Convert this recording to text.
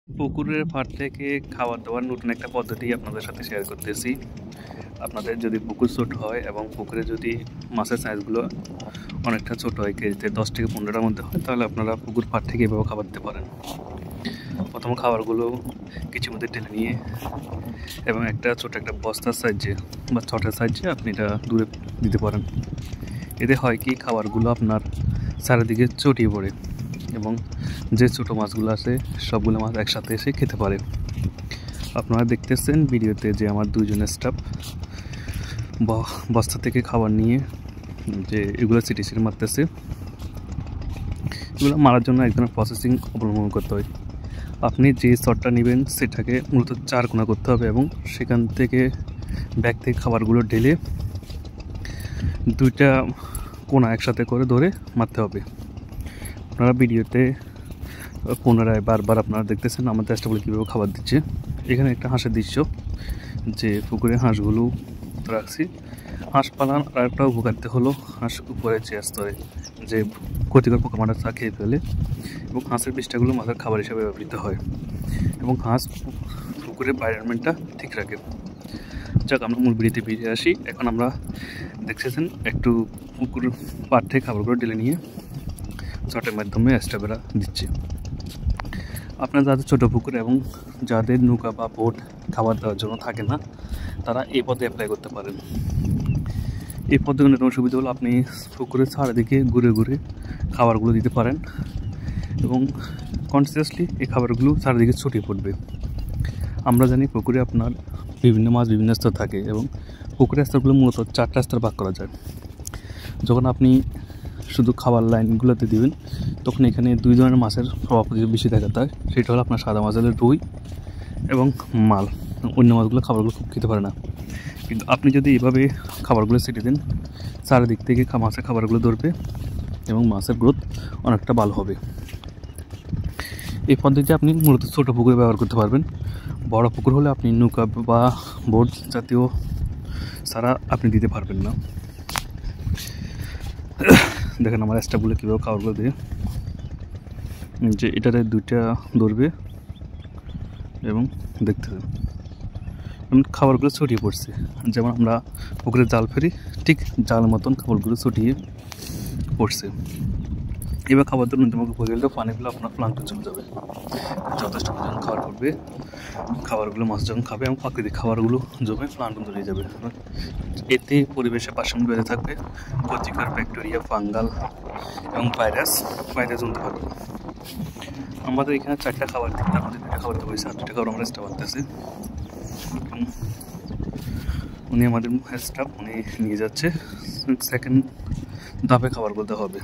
পুকুরের পাড় থেকে খাবার দাবার নতুন একটা পদ্ধতি আপনাদের সাথে শেয়ার করতেছি। আপনাদের যদি পুকুর ছোট হয় এবং পুকুরে যদি মাছের সাইজগুলো অনেকটা ছোট হয়, কেজিতে 10 থেকে 15টার মধ্যে হয়, তাহলে আপনারা পুকুর পাড় থেকে এভাবে খাবার দিতে পারেন। প্রথম খাবারগুলো কিছুর মধ্যে ঢেলে নিয়ে এবং একটা ছোট একটা বস্তার সাইজে বা ছটের সাইজে আপনি এটা দূরে দিতে পারেন। এতে হয় কি, খাবারগুলো আপনার চারিদিকে ছড়িয়ে পড়ে এবং যে ছোটো মাছগুলো আছে সবগুলো মাছ একসাথে এসে খেতে পারে। আপনারা দেখতেছেন ভিডিওতে যে আমার দুইজনের স্টাফ বস্তা থেকে খাবার নিয়ে যে এগুলো সিটি মারতেছে। এগুলো মারার জন্য এক ধরনের প্রসেসিং অবলম্বন করতে হয়। আপনি যে শটটা নেবেন সেটাকে মূলত 4 কোণা করতে হবে এবং সেখান থেকে ব্যাগ থেকে খাবারগুলো ঢেলে 2টা কোণা একসাথে করে ধরে মারতে হবে। আপনারা ভিডিওতে পুনরায় বারবার আপনারা দেখতেছেন আমার চেষ্টাগুলো কীভাবে খাবার দিচ্ছে। এখানে একটা হাঁসের দৃশ্য, যে পুকুরে হাঁসগুলো রাখছি। হাঁস পালান আর একটা উপকারিতা হলো, হাঁস উপরে যে স্তরে যে ক্ষতিকর পোকামাকড় খেয়ে ফেলে এবং হাঁসের বিষ্ঠাগুলো মাছের খাবার হিসেবে ব্যবহৃত হয় এবং হাঁস পুকুরের এনভায়রনমেন্টটা ঠিক রাখে। যাক, আমরা মূল ভিডিওতে ফিরে আসি। এখন আমরা দেখতেছেন একটু পুকুর পাড় থেকে খাবারগুলো ঢেলে নিয়ে শটের মাধ্যমে স্টাফেরা দিচ্ছে। আপনার যাদের ছোটো পুকুর এবং যাদের নৌকা বা বোট খাবার দেওয়ার জন্য থাকে না, তারা এই পথে অ্যাপ্লাই করতে পারেন। এই পদ্ধতির অন্যতম সুবিধা হলো আপনি পুকুরের চারিদিকে ঘুরে ঘুরে খাবারগুলো দিতে পারেন এবং কন্টিনিউয়াসলি এই খাবারগুলো চারিদিকে ছড়িয়ে পড়বে। আমরা জানি পুকুরে আপনার বিভিন্ন মাছ বিভিন্ন স্তর থাকে এবং পুকুরের স্তরগুলো মূলত 4টা স্তর ভাগ করা যায়। যখন আপনি শুধু খাবার লাইনগুলোতে দিবেন তখন এখানে 2 ধরনের মাছের প্রভাব বেশি দেখা যায়। সেটা হলো আপনার সাদা মাছের রুই এবং মাল। অন্য মাছগুলো খাবারগুলো খুব খেতে পারে না, কিন্তু আপনি যদি এভাবে খাবারগুলো ছিটিয়ে দেন চারিদিক থেকে মাছের খাবারগুলো ধরবে এবং মাছের গ্রোথ অনেকটা ভালো হবে। এই পদ্ধতিতে আপনি মূলত ছোটো পুকুরে ব্যবহার করতে পারবেন। বড় পুকুর হলে আপনি নৌকা বা বোট জাতীয় ছাড়া আপনি দিতে পারবেন না। দেখেন আমার স্টাফগুলো কীভাবে খাবারগুলো দিয়ে, যে এটাতে 2টা ধরবে এবং দেখতে দেন খাবারগুলো ছড়িয়ে পড়ছে। যেমন আমরা পুকুরে জাল ফেরি, ঠিক জাল মতন খাবারগুলো ছড়িয়ে পড়ছে। এবার খাবার ধরুন তোমাকে পড়ে গেলে পানিগুলো আপনার প্লান্টে চলে যাবে। যথেষ্ট পরিমাণ খাবার পড়বে, খাবারগুলো মাছ যখন খাবে এবং প্রাকৃতিক খাবারগুলো জমে প্লান্টন ধরে যাবে। এতে পরিবেশের ভারসাম্য বেড়ে থাকবে, ক্ষতিকর ব্যাকটেরিয়া, ফাঙ্গাল এবং ভাইরাস জমতে পারবে। আমাদের এখানে 4টা খাবার দিতে, আমাদের 2টা খাবার দেওয়া হয়েছে, আর 2টা খাবার আমরা স্টাফ আনতেছি। উনি আমাদের স্টাফ উনি নিয়ে যাচ্ছে, সেকেন্ড ধাপে খাবার বলতে হবে।